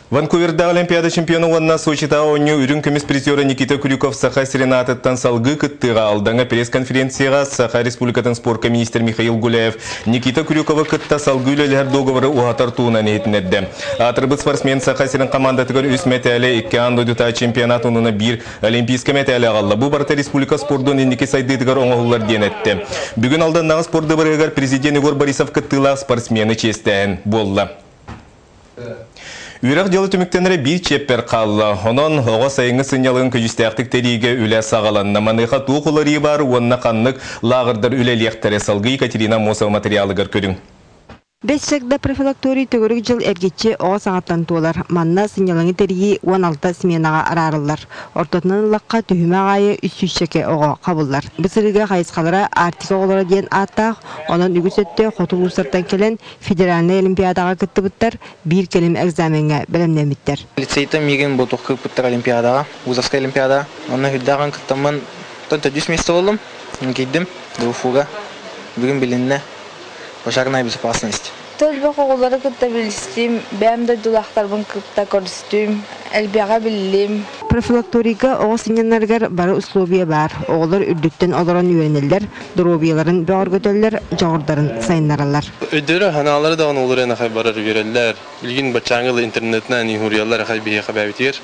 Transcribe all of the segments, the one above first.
Ванкуверда Олимпиада чемпионы онна Сочита оню үрін көмес призері Никита Куликов Саха Серенатыттан салғы кыттыға алдаңа пресс-конференцияға Саха Республикатын спортка министр Михаил Гуляев Никита Куликова кытта салғы үлелер договоры уғатар туынан етінеді. Атырбыт спортсмен Саха Серен командатығыр үс мәтәлі 2 андодыта чемпионат онына 1 олимпийскі мәтәлі ағалла. Бұл барта республика спорттың ендеке сайдыдығыр оңғылар ден етті. Бүгін алданнағы спортты бірігер президент Егор Борисов кыттыла спортсмені честен болла. Үйрақ делы түміктенері бір чеппер қалды. Онын оға сайыңы сынялығын көжістәқтік тәріге үлі сағаланна. Маныға туқылары бар, онына қанлық лағырдар үлі лектері салғы Екатерина Мосова материалығыр көрің. Бәссәкді профилакторий төгірік жыл әргетче оға сағаттан туылар. Манна сынялығы тәріге 16 сменаға арарылар. Ортотынан лаққа түйіме ғайы үсүйшеке оға қабылдар. Бұсырыға қайысқалары артика оғылары ден аттақ, оның үгіс өтті қотыл ұсыртан келен федеральный олимпиадаға күтті бұттар, бір келім экзаменге білімнеміттер. Лицейті меген бұтық күп бұттар олимпиадаға, Узовская олимпиада. Оны хүддаған күттамын 4 месті болым, кейдім, дұфуға, бүгін білінне. Пожарная безопасность. Только оғылары күтті білістім, бәмді дұлақтарбын күтті көрістім, әлбеға білім. Профилакторика оғы сынянларғар бары условия бар. Оғылар үрдіктен оларан үйенелдер, дұробияларын бәғыр көтелер, жағырдарын сайынларалар. Өйдері ханалары дағын олар әнақай барар үйерелер. Үлгін бачаңғылы интернетінен үйірелер әқай бейе қабәбетер.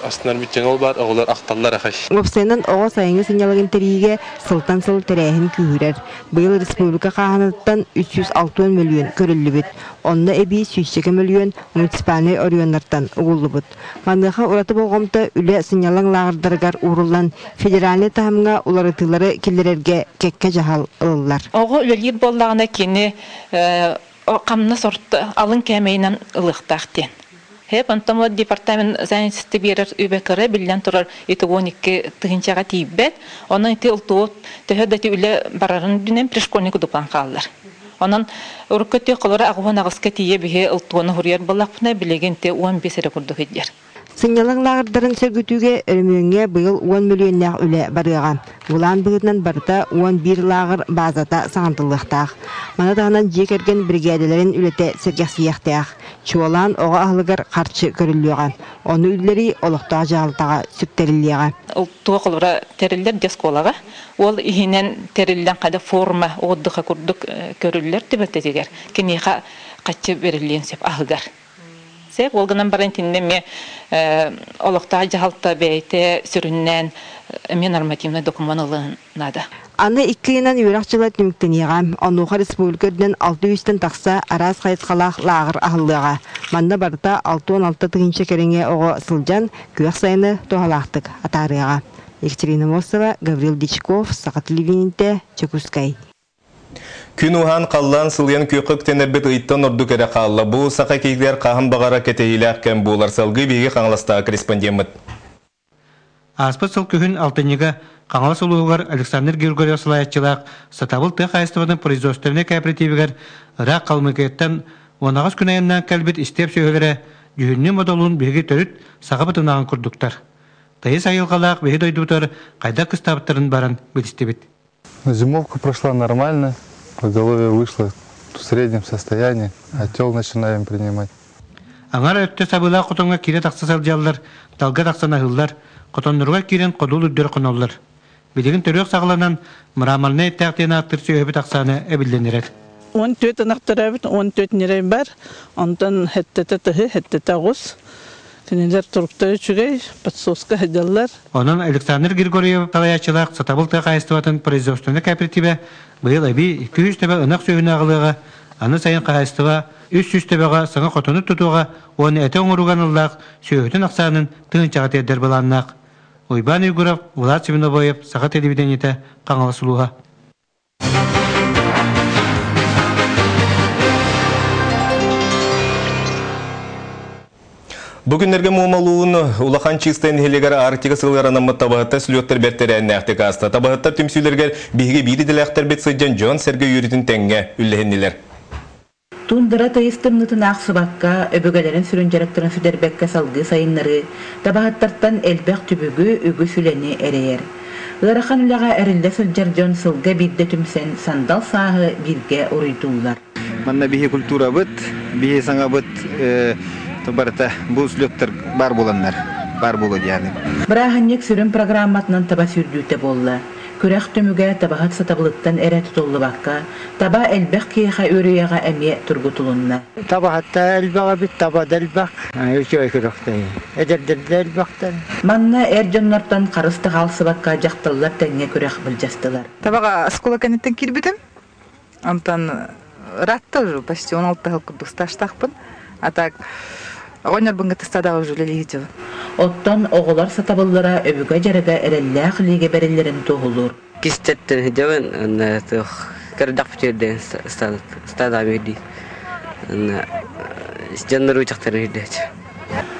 Астынар бүттен ол бар, оғылар ақталар ақаш. Опсайынан оға сайыңы сынялығын тәріге сылтан-сыл тәрәйін күйірер. Бұл республика қағанаттан 360 миллион көрілі бүт. Онна әбей 102 миллион муниципальный орионлардан ұғылы бүт. Маңдыға ұраты болғымта үлі сынялың лағырдарғар ұғырылан федеральный тағымға ұларытылары келдерерге кекке жағал ұлылар. Оғы үлелер болдағына кені қамны сорты алын кәмейінен ұлықтақтен. Hep antamla departament zanetiste birer übekere bilden turar iti 12 tığınçağa tibbet. Onun iti ultuğut tehedeti üle bararın dünem prişkolnik uduplan kallar. Onun urukkötü kolora ağuhan ağızka tiye bihe ultuğunu huriyar balakpına bilegen te 15 ere kurduk edyer. Сынялың лағырдарын сөргітуге өрмөңе бұйыл 10 миллионнақ үлі барыған. Улан бұғытынан барыта 11 лағыр базата сағантылықтақ. Манатағынан жекерген бригадаларын үлеті сәргексияқтақ. Чуалан оға ағылығыр қарчы көріліған. Оны үллері олықтаға жағылтаға сүктеріліған. Ұлттуға қолыра тәрілдер десколаға. Ол ихинен тәрілден қада форма оғыдыға күрдік көрілілер түбәттетегер. Кенеға қатшы берілген сеп ағылғар. Сеп олғынан барантинде ме олықтаға жағалта бәйті сүріннен мен нормативный документалығынады. Аны 2 йынан үйрақ жылы түміктен еғам. Онуға республикөрден 600-тен тақса араз қайытқалақ лағыр ағылыға. Манна барыта 6-16 тығыншы кереңе оғы сылжан көк сайыны тоғалақтық атарыға. Екатерина Мосова, Гаврил Дичков, Сақа телевидениеде, Чекускай. Күн ухан қаллан сылген көқік тенербет ұйттан орду кәрі қалла. Бұл сақа кейдер қағын бағара кәтейлі әккен болар салғы бейге қаңластағы корреспондент. Аспыт сыл көхін алтынеға қаңлас ұлығығар Александр Георгиев Слаятчылақ сатабыл тұқ айыстывадың производственный кооперативігер ұрақ қалмыкеттен онағыз күн айыннан кәлбет істеп сөйлері жүхінне модалуын бейге төріт саға бұтынағын күрдіктар. Тайыз айылғалақ бейге дойдутар қайда кыстабыттарын баран білістебет. Зимовка прошла нормально. Поголовье вышло в среднем состоянии, отел начинаем принимать. Аңар өтті сабыла құтынға кире тақсы салжалылар, талға тақсана ғыллар, құтынырға кирен қодул үддер құналылар. Білігін түрек сағыланан мұрамалына еттәқтен ақтыр сөйөбі тақсаны әбілденерет. 14 анақтар әбіт, 14 нерей бар, ондан хәттеті тұхы, хәттеті ғыз. Кенелер тұрықтары чүгей, подсоска хәдялар. Онын Александр Григорьев Талаячылақ сатабыл тұқ айыстыватын производственный кооперативі бұйыл әбі 200 тәбі ұнақ сөйін ағылыға, аны сайын қағайыстыға, 300 тәбіға саңа қотыны тұтуға, оны әті оңыруған ұллақ сөйетін ақсанын тұғынчаға тәддер бұланнақ. Ойбан Югуров, Влад Семеновоев, Сақа телевидениеті қаңалы сұлуға. Бүгінлерге мұмалуын ұлақан чистайын хелегер артиға сылғаранамы табағытта сүлеттер бәрттері әннәқті қаста. Табағыттар түмсілергер бейге бейді діләқтер бет сыйджан жон сәрге үйретін тәңге үлләхеннелер. Тундара тайыстымнытын ақсыбаққа, өбігелерін сүрін жарақтырын сүдербәкке салғы сайынлары, табағыттартан әлбәқ түбігі үгі сүләне әрейер. Ларахан үліға әрілді сылжар жон сылға бейді түмсен сандал сағы бірге ұрыйтулар. Manna bihi kultura bit, bihi sanga bit tabarata bu slöktör bar bulanlar. Bar buladı yani. Bırahanyak sürüm programmatından taba sürdüğüte bolla. Kürək tümüge tabahat satabılıktan ere tutullu bakka, taba elbək kiyağa örüyağa emiye turgutulunna. Tabahatta elbəğa bit, tabada elbək. Üçü kürəkdəyi. Ederderde elbəkdən. Manna erjonlardan qarısты qalsı bakka jaqtıllar tenge kürək biljastylar. Tabağa skola kanеттен кирбитим. Антан ратта уже почти 16 жылдық стажтақпын. А так Ойнар бұңғыты стада уже лелегетел. Оттан оғылар сатабыллара өбіға жарыға әрелләқ леге бәрелерін тоғылыр. Кистеттен хидевен, кәрдақ бүтерден стада берді. Жандар ұйчақтарын хидет.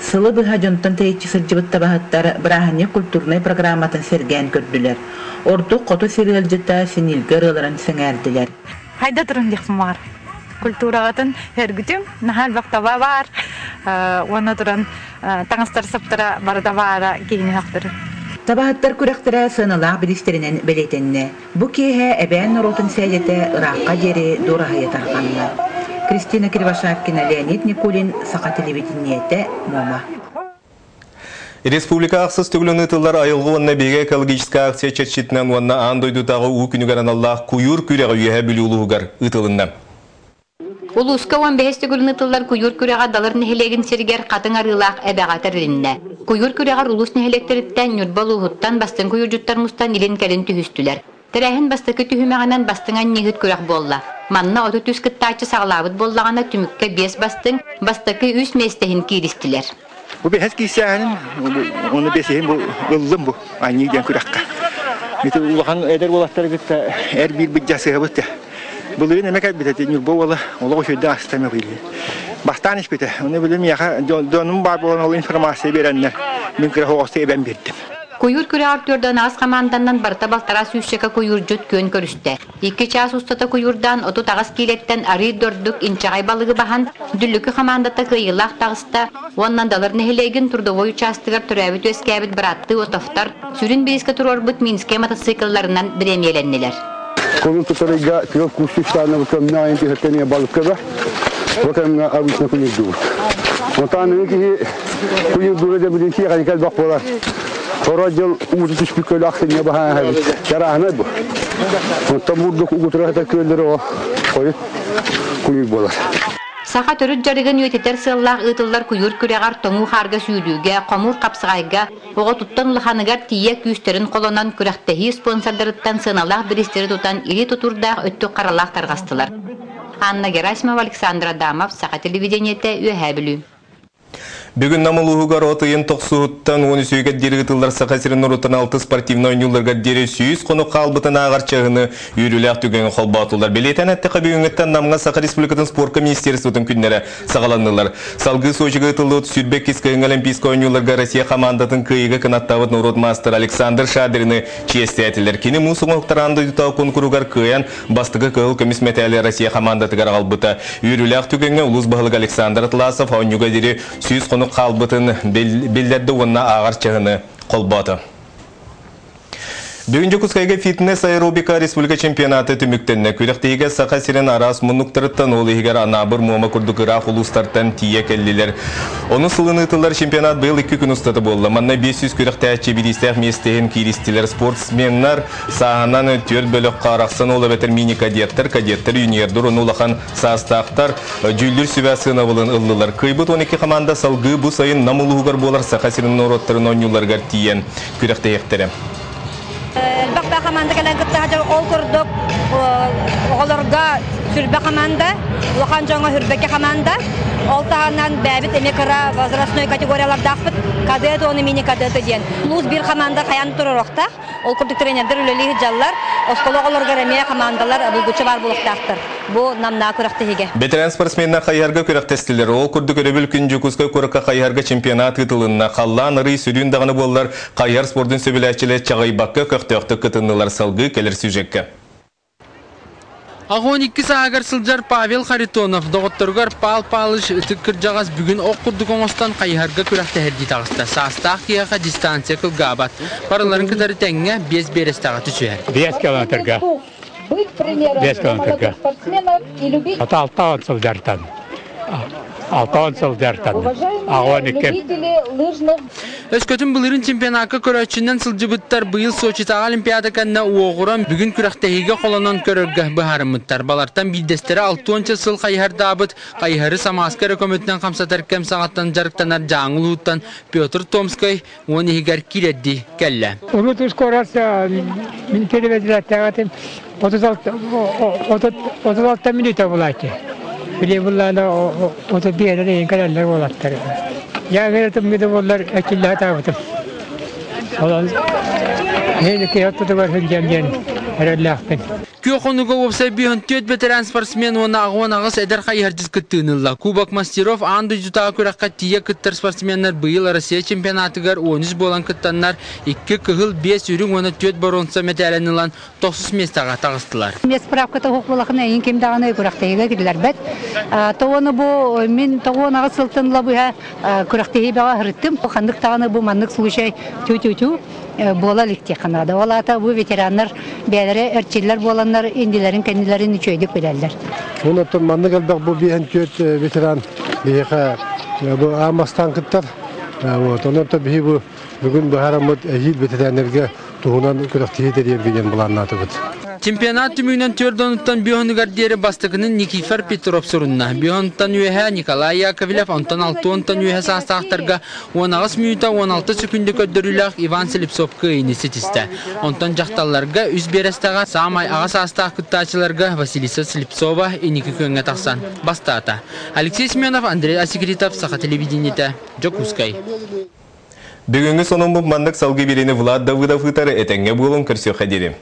Сылы бұға жонтан тәйетчі сылжыбыт табағаттар бірағане культурнай программатын серген көрділер. Орду қоту сериалжыта сенилгі рыларын сіңәрділер. Хайда тұрын дексім бар. Культурағатын әргітім, нахал бақтаба бар, оны тұрын таңыстар саптыра барда бара кейіне хақтыры. Табағаттар күрәқтіра сыналақ білістерінен білетенне. Бұ кейе әбән нұротын сәйеті ұраққа жері дұрағайы тарқанна. Кристина Кривошапкина, Леонид Никулин, Сақа телевидениеті, Мома. Республика ақсыз түгілін ұтылар айылғы онына беге экологическа акция чәтшетінен онына андойдутағы үкінігерін Аллах күйір күрегі үйе білі ұлығығар ұтылынна. Улуска 15 түгілін ұтылар күйір күреға далыр нехелегін сергер қатын арылақ әбәғатар ринне. Күйір күреғар улус нехелектеріттен нүрбал ұғыттан бастың күйір жұттар мұстан илін кәлін түхістілер. Тәрәхін бастықы түхімеғанан бастыңан негіт көрек болла. Манна оты түс кыттачы сағлабыт боллағана түмікке 5 бастың бастықы 3 местехін кейлістілер. Bu bir heskisinin onu beseyim bu ıllım bu aynıdan kurakka. Mete ulan eder olatlar gitti her bir bıcası bitti. Bu yine ne kadar bitti nur bu valla ola şöyle astame böyle. Baştan iş bitti. Onu bilmem ya donum var bu olan informasyonu verenler. Ben kırık olsa ben verdim. Kuyur küre artıyordan az kamandandan barta baltara süşşeka kuyur cüt kön körüste. 2 çağ ustata kuyurdan otu tağız kiletten arı dördük inçağay balığı bahan düllükü kamandata kıyılaq tağısta ondan dalır nehilegin turdovoy uçastıgar türäbit öskäbit bırattı otoftar sürün biriske turorbut Minske motosikıllarından biremyelenniler. Kuyur tutarıga kıyıp kuşuşlarına bakım ne ayınti hırteniye balık kıva bakım arusuna kuyur dur. Otanın ki kuyur duracak bir şey radikal bakbolar. Torajıl uğutu tüşbükölü aksiniye bahan hadi. Yarahına bu. Tam vurduk uğuturata köyleri o koyup kuyur bolar. Sağa törüt jarıgın yöteter sığılaq ıtıllar kuyur küreğar toңu harga süydüge, komur kapsıgayga, oğa tuttan lıhanıgar tiyek yüsterin kolonan kürektehi sponsorlarıttan sınalaq biristeri tutan iri tuturdağ öttü karalaq targastılar. Anna Gerasimov, Aleksandra Damov, Sağa televideniyete üyebilü. Бүгін намылуғығар отыйын тоқсуыттан 13-ге дергітілер сақасырын ұрытын 6 спортивны ойнуларға дере сүйіз қону қалбытын ағар чағыны үйріләқ түгені қолбатылар. Белетен әттіқі бүгінгіттен намға Сақа Республикатын спортқа министерствотын күннері сағаланылар. Салғы сойжығы ұтылыт сүрбек кескігін олимпийскі ойнуларға Россия командатын күйігі қанаттауыт нұрот мастер Александр Шадырыны честі әтілер. Кені мұсың оқтар андай тұтау конкуруғар күйен бастығы күйіл көміс метәлі Россия командатығар қалбыта. Үйріләқ түгені ұлыс бағылық Александр Атласов ойнуға дере сүйіз қону қалбытын белдерді онына ағар чағыны қолбаты. Бүгінгі күскайға фитнес аэробика республика чемпионаты түміктенне күректейге Сақа сирен арас мұнықтырыттан ол егер анабыр мұма күрдік ұрақ ұлыстартан тие кәлілер. Оны сылыны ұтылар чемпионат бұл 2 күн ұстаты болды. Манна 500 күректі әтче бедістәқ местейін кейлістілер спортсменнар сағанан 4 бөлік қарақсан олы бәтір мини-кадеттер, юниердер, оны ұлақан састақтар, жүлдір сүбәсіна болын ұлылар. Күйбіт 12 команда салғы бұл сайын намылуғар болар Сақа сирен ороттарын ойнуларғар тиен күректі ектері. Бақта команда келен кытта ол көрдік оғылырға сүрбе команда, ұлақан жоңа хүрбеке команда. Ол тағынан бәбіт емекара возрастной категориялар дақпыт, кадет, оны мини кадеті ден. Луз бір команда қаян тұрыр оқтақ, ол күрдік тренердер үлелі жаллар, осколы оғылырға реме командалар бұлгучы бар бұлықтақтыр. Бұл намна күріқтігіге. Бетерен спортсменна қайярға күріқтестілер. Ол күрдік өребіл күн жүкізгі көріққа қайярға чемпионат ұтылынна. Қаллан ұрый сүрін дағыны болылар қайяр спордың сөбіләтчілі чағайбаққа көқтіоқты күтінілер салғы келер сюжекке. Ағон 2 сағар сылжар Павел Харитонов доғыттырғар пал-палыш үтіккір жағас бүгін оққұрдық оңыстан қайырға күрәқті әрді тағыста. Састақ кияға дистанция кілгабат. Параларын кідары тәңіне 5 берестаға түсуер. 5 километрға. быть примером молодых спортсменов и любить. Уважаемые любители лыжных. Өскөтін бұлырын чемпионатқа көрәтшінен сылжыбыттар бұйыл Сочитағы Олимпиада кәнна уоғыран бүгін күрәқтәйге қолынан көріргі бұхарымыттар. Балартан биддестері 6-шы сыл қайхардабыт, қайхары Самаскар өкөмөтінен қамсатар кәм сағаттан жарықтанар жаңыл ұттан Петр Томскай оны егер келедді кәлі. Ұлытыз қорасы мен телевизиялаттағатым 36 минута болады. Bile bunlarla o da bir yere en kadarlar olatlar. Ya veretim bir de bunlar akıllı hatavatım. Olan ne ki hatta da var hüccan herhalde. Күйоқонуға опсай бүйін төт бетеран спортсмен оны ағуан ағыс әдір қайырдыз күттігінілі. Кубок мастеров анды жұтаға көраққа тие күттір спортсменлер бұйыл Россия чемпионатығар 13 болан күттанлар 2 күхіл 5 үрің оны төт боронса мәтәлінілан 90 местаға тағыстылар. Мен справката хоқ болақына ең кемдағына көрақтайыға келілер бәт. Тоғыны бұл, мен тоғын ағыз сылтынла бұға көрақтайы бәға ғырыттым. Қандық тағыны бұл мандық сұлышай ту bola likti kanada. Olata bu veteranlar belere erçiller bolanlar indilerin kendilerini çöydük bilerler. Onu mandık elbak bu bir henköt veteran bir bu amastan kıttar. Onu da bir bu bugün bu haramut ehil veteranlarga tuğunan körektiği deriyem degen bulanlar tıgıt. Чемпионат тümünden tördonutan Biyonugard deri bastıkının Nikifer Petrov sorunna. Biyonuttan üyehe Nikolay Yakovlev, ondan 6-ondan üyehe sastağıtlarga 19 minuta 16 sekünde köddürülük Ivan Slipsov kıyını setiste. Ondan jaktallarga üz berestağa samay ağa sastağ kıttaçılarga Vasilisa Slipsova eniki köngü taqsan bastata. Alexey Semyonov, Andrei Asikritov, Saha televideniyete, Jokuskay. Бүгінгі сонын бұл мандық салғы берені Влад Давыдов ұтары әтенге болын кірсе қадерім.